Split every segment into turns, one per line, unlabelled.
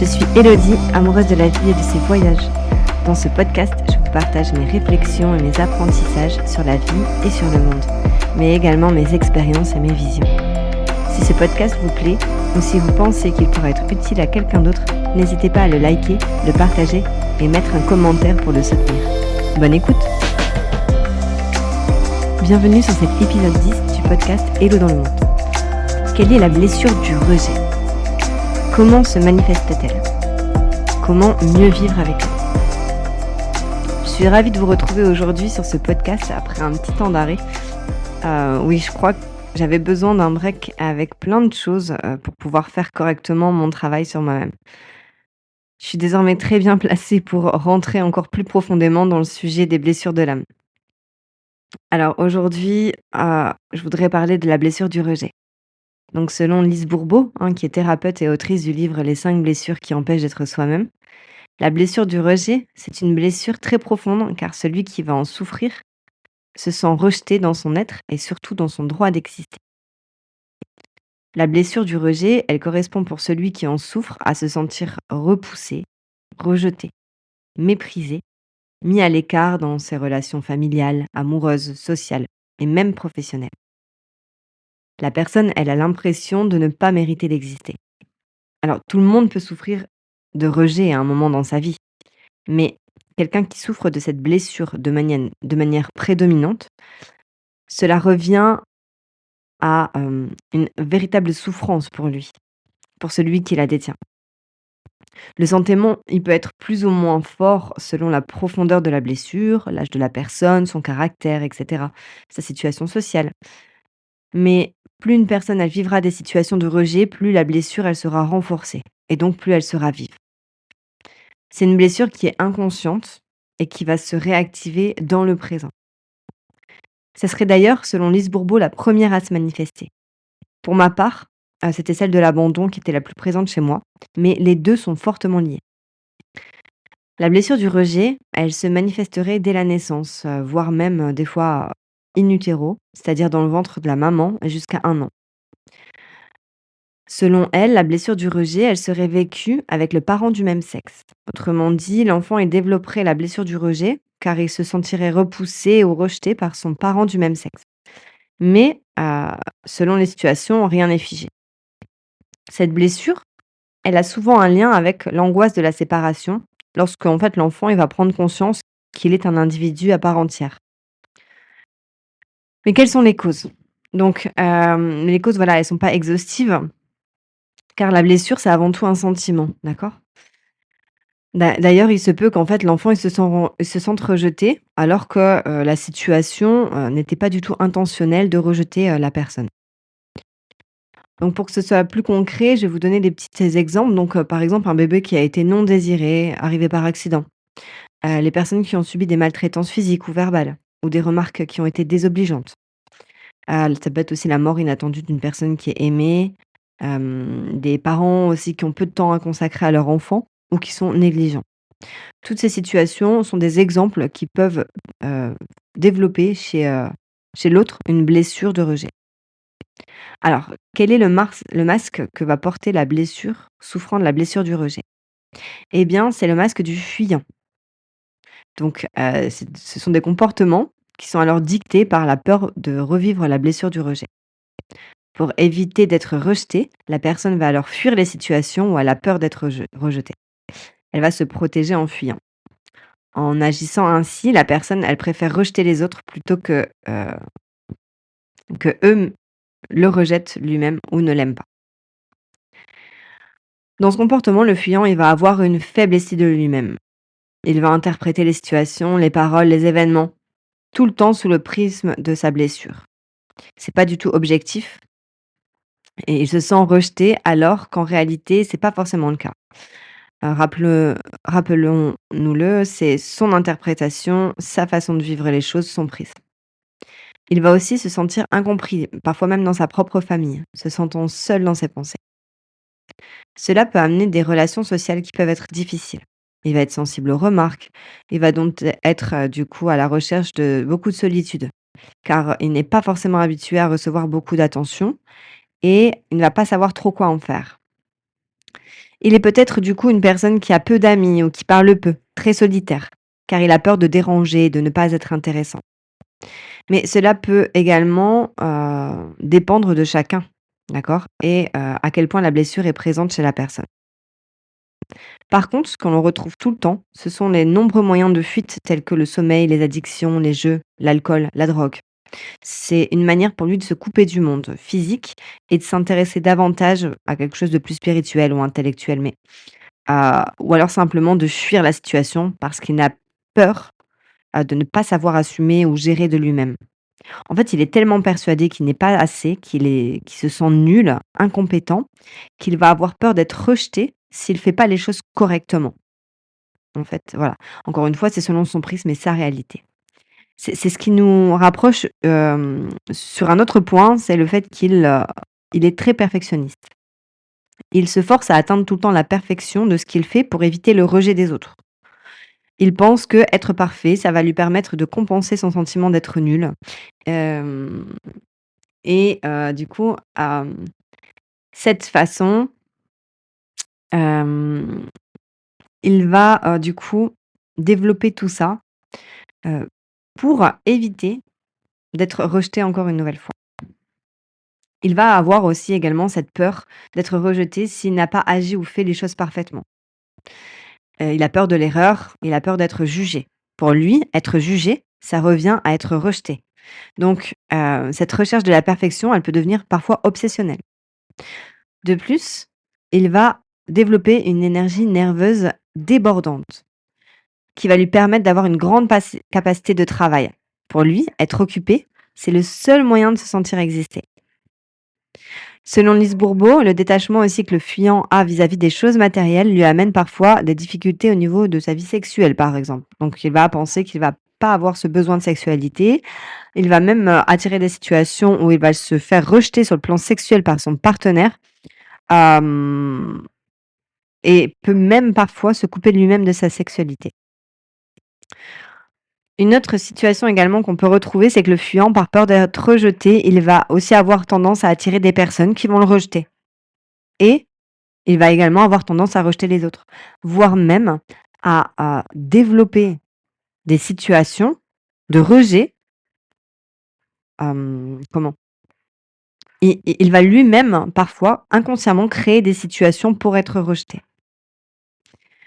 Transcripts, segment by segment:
suis Élodie, amoureuse de la vie et de ses voyages. Dans ce podcast, je vous partage mes réflexions et mes apprentissages sur la vie et sur le monde, mais également mes expériences et mes visions. Si ce podcast vous plaît, ou si vous pensez qu'il pourrait être utile à quelqu'un d'autre, n'hésitez pas à le liker, le partager et mettre un commentaire pour le soutenir. Bonne écoute! Bienvenue sur cet épisode 10 du podcast Hello dans le monde. Quelle est la blessure du rejet ? Comment se manifeste-t-elle ? Comment mieux vivre avec elle ? Je suis ravie de vous retrouver aujourd'hui sur ce podcast après un petit temps d'arrêt. Oui, je crois que j'avais besoin d'un break avec plein de choses pour pouvoir faire correctement mon travail sur moi-même. Je suis désormais très bien placée pour rentrer encore plus profondément dans le sujet des blessures de l'âme. Alors aujourd'hui, je voudrais parler de la blessure du rejet. Donc selon Lise Bourbeau, qui est thérapeute et autrice du livre Les 5 blessures qui empêchent d'être soi-même, la blessure du rejet, c'est une blessure très profonde car celui qui va en souffrir se sent rejeté dans son être et surtout dans son droit d'exister. La blessure du rejet, elle correspond pour celui qui en souffre à se sentir repoussé, rejeté, méprisé, mis à l'écart dans ses relations familiales, amoureuses, sociales et même professionnelles. La personne, elle a l'impression de ne pas mériter d'exister. Alors, tout le monde peut souffrir de rejet à un moment dans sa vie, mais quelqu'un qui souffre de cette blessure de manière prédominante, cela revient à une véritable souffrance pour lui, pour celui qui la détient. Le sentiment, il peut être plus ou moins fort selon la profondeur de la blessure, l'âge de la personne, son caractère, etc., sa situation sociale. Mais plus une personne elle vivra des situations de rejet, plus la blessure elle sera renforcée et donc plus elle sera vive. C'est une blessure qui est inconsciente et qui va se réactiver dans le présent. Ce serait d'ailleurs, selon Lise Bourbeau, la première à se manifester. Pour ma part, c'était celle de l'abandon qui était la plus présente chez moi, mais les deux sont fortement liés. La blessure du rejet, elle se manifesterait dès la naissance, voire même des fois in utero, c'est-à-dire dans le ventre de la maman jusqu'à 1 an. Selon elle, la blessure du rejet, elle serait vécue avec le parent du même sexe. Autrement dit, l'enfant il développerait la blessure du rejet car il se sentirait repoussé ou rejeté par son parent du même sexe. Mais selon les situations, rien n'est figé. Cette blessure, elle a souvent un lien avec l'angoisse de la séparation lorsque en fait, l'enfant il va prendre conscience qu'il est un individu à part entière. Mais quelles sont les causes ? Donc, les causes, voilà, elles sont pas exhaustives car la blessure, c'est avant tout un sentiment, d'accord ? D'ailleurs, il se peut qu'en fait, l'enfant, il se sente rejeté alors que, la situation, n'était pas du tout intentionnelle de rejeter, la personne. Donc pour que ce soit plus concret, je vais vous donner des petits exemples. Donc, par exemple, un bébé qui a été non désiré, arrivé par accident. Les personnes qui ont subi des maltraitances physiques ou verbales ou des remarques qui ont été désobligeantes. Ça peut être aussi la mort inattendue d'une personne qui est aimée, des parents aussi qui ont peu de temps à consacrer à leur enfant ou qui sont négligents. Toutes ces situations sont des exemples qui peuvent, heu, développer chez l'autre une blessure de rejet. Alors, quel est le masque que va porter la blessure souffrant de la blessure du rejet? Eh bien, c'est le masque du fuyant. Donc, ce sont des comportements qui sont alors dictés par la peur de revivre la blessure du rejet. Pour éviter d'être rejetée, la personne va alors fuir les situations où elle a peur d'être rejetée. Elle va se protéger en fuyant. En agissant ainsi, la personne, elle préfère rejeter les autres plutôt que eux le rejettent lui-même ou ne l'aiment pas. Dans ce comportement, le fuyant, il va avoir une faible estime de lui-même. Il va interpréter les situations, les paroles, les événements, tout le temps sous le prisme de sa blessure. C'est pas du tout objectif et il se sent rejeté alors qu'en réalité, c'est pas forcément le cas. Rappelons-nous-le, c'est son interprétation, sa façon de vivre les choses, son prisme. Il va aussi se sentir incompris, parfois même dans sa propre famille, se sentant seul dans ses pensées. Cela peut amener des relations sociales qui peuvent être difficiles. Il va être sensible aux remarques, il va donc être du coup à la recherche de beaucoup de solitude, car il n'est pas forcément habitué à recevoir beaucoup d'attention et il ne va pas savoir trop quoi en faire. Il est peut-être du coup une personne qui a peu d'amis ou qui parle peu, très solitaire, car il a peur de déranger, de ne pas être intéressant. Mais cela peut également, dépendre de chacun, d'accord? Et à quel point la blessure est présente chez la personne. Par contre, ce que l'on retrouve tout le temps, ce sont les nombreux moyens de fuite tels que le sommeil, les addictions, les jeux, l'alcool, la drogue. C'est une manière pour lui de se couper du monde physique et de s'intéresser davantage à quelque chose de plus spirituel ou intellectuel, mais ou alors simplement de fuir la situation parce qu'il n'a peur, de ne pas savoir assumer ou gérer de lui-même. En fait, il est tellement persuadé qu'il n'est pas assez, qu'il se sent nul, incompétent, qu'il va avoir peur d'être rejeté s'il fait pas les choses correctement. En fait, voilà. Encore une fois, c'est selon son prisme et sa réalité. C'est ce qui nous rapproche, sur un autre point, c'est le fait il est très perfectionniste. Il se force à atteindre tout le temps la perfection de ce qu'il fait pour éviter le rejet des autres. Il pense que être parfait, ça va lui permettre de compenser son sentiment d'être nul. Hem Et du coup, cette façon, hem, il va, du coup, développer tout ça, heu, pour éviter d'être rejeté encore une nouvelle fois. Il va avoir aussi également cette peur d'être rejeté s'il n'a pas agi ou fait les choses parfaitement. Il a peur de l'erreur, il a peur d'être jugé. Pour lui, être jugé, ça revient à être rejeté. Donc cette recherche de la perfection, elle peut devenir parfois obsessionnelle. De plus, il va développer une énergie nerveuse débordante qui va lui permettre d'avoir une grande capacité de travail. Pour lui, être occupé, c'est le seul moyen de se sentir exister. Selon Lise Bourbeau, le détachement aussi que le fuyant a vis-à-vis des choses matérielles lui amène parfois des difficultés au niveau de sa vie sexuelle, par exemple. Donc, il va penser qu'il va pas avoir ce besoin de sexualité. Il va même attirer des situations où il va se faire rejeter sur le plan sexuel par son partenaire. euh, Et peut même parfois se couper de lui-même de sa sexualité. Une autre situation également qu'on peut retrouver, c'est que le fuyant, par peur d'être rejeté, il va aussi avoir tendance à attirer des personnes qui vont le rejeter. Et il va également avoir tendance à rejeter les autres, voire même à développer des situations de rejet. Comment? Il va lui-même, parfois, inconsciemment, créer des situations pour être rejeté.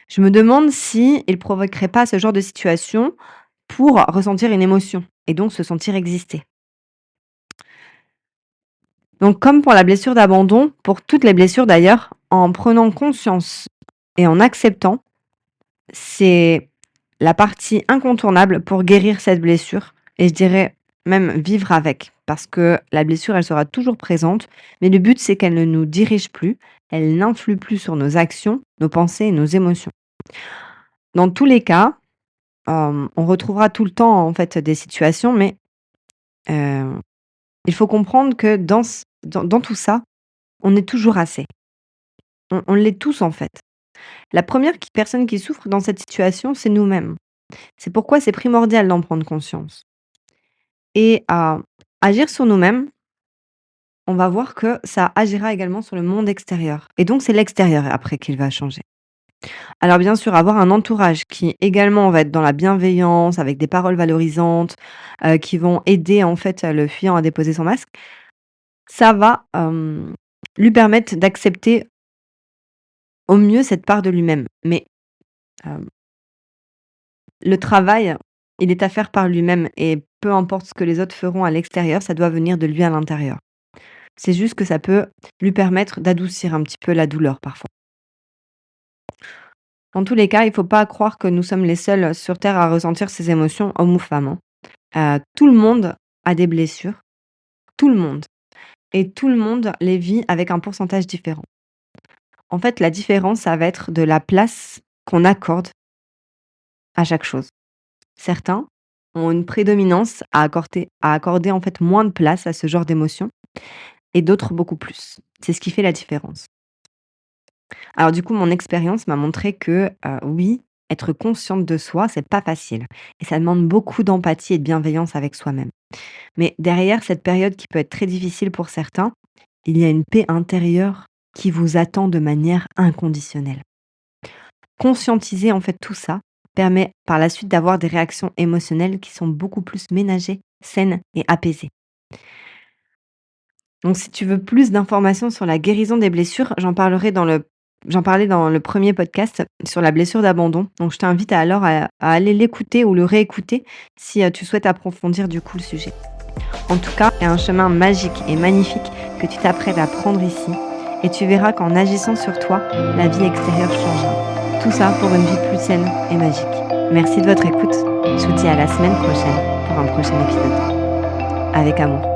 Je me demande si il provoquerait pas ce genre de situation pour ressentir une émotion et donc se sentir exister. Donc comme pour la blessure d'abandon, pour toutes les blessures d'ailleurs, en prenant conscience et en acceptant, c'est la partie incontournable pour guérir cette blessure et je dirais même vivre avec. Parce que la blessure, elle sera toujours présente, mais le but, c'est qu'elle ne nous dirige plus, elle n'influe plus sur nos actions, nos pensées et nos émotions. Dans tous les cas, on retrouvera tout le temps en fait des situations, mais heu il faut comprendre que dans tout ça, on est toujours assez. On l'est tous, en fait. La première personne qui souffre dans cette situation, c'est nous-mêmes. C'est pourquoi c'est primordial d'en prendre conscience et à agir sur nous-mêmes, on va voir que ça agira également sur le monde extérieur et donc c'est l'extérieur après qu'il va changer. Alors bien sûr, avoir un entourage qui également va être dans la bienveillance, avec des paroles valorisantes, qui vont aider en fait, le fuyant à déposer son masque, ça va, lui permettre d'accepter au mieux cette part de lui-même. Mais, hem, le travail, il est à faire par lui-même et peu importe ce que les autres feront à l'extérieur, ça doit venir de lui à l'intérieur. C'est juste que ça peut lui permettre d'adoucir un petit peu la douleur parfois. Dans tous les cas, il ne faut pas croire que nous sommes les seuls sur terre à ressentir ces émotions, hommes ou femmes, hein. Tout le monde a des blessures, tout le monde et tout le monde les vit avec un pourcentage différent. En fait, la différence, ça va être de la place qu'on accorde à chaque chose. Certains ont une prédominance à accorder en fait moins de place à ce genre d'émotions et d'autres beaucoup plus. C'est ce qui fait la différence. Alors du coup, mon expérience m'a montré que, oui, être consciente de soi, c'est pas facile et ça demande beaucoup d'empathie et de bienveillance avec soi-même. Mais derrière cette période qui peut être très difficile pour certains, il y a une paix intérieure qui vous attend de manière inconditionnelle. Conscientiser en fait tout ça permet par la suite d'avoir des réactions émotionnelles qui sont beaucoup plus ménagées, saines et apaisées. Donc si tu veux plus d'informations sur la guérison des blessures, j'en parlais dans le premier podcast sur la blessure d'abandon. Donc je t'invite à aller l'écouter ou le réécouter si, tu souhaites approfondir du coup le sujet. En tout cas, il y a un chemin magique et magnifique que tu t'apprêtes à prendre ici et tu verras qu'en agissant sur toi, la vie extérieure changera. Tout ça pour une vie plus saine et magique. Merci de votre écoute. Je vous dis à la semaine prochaine pour un prochain épisode. Avec amour.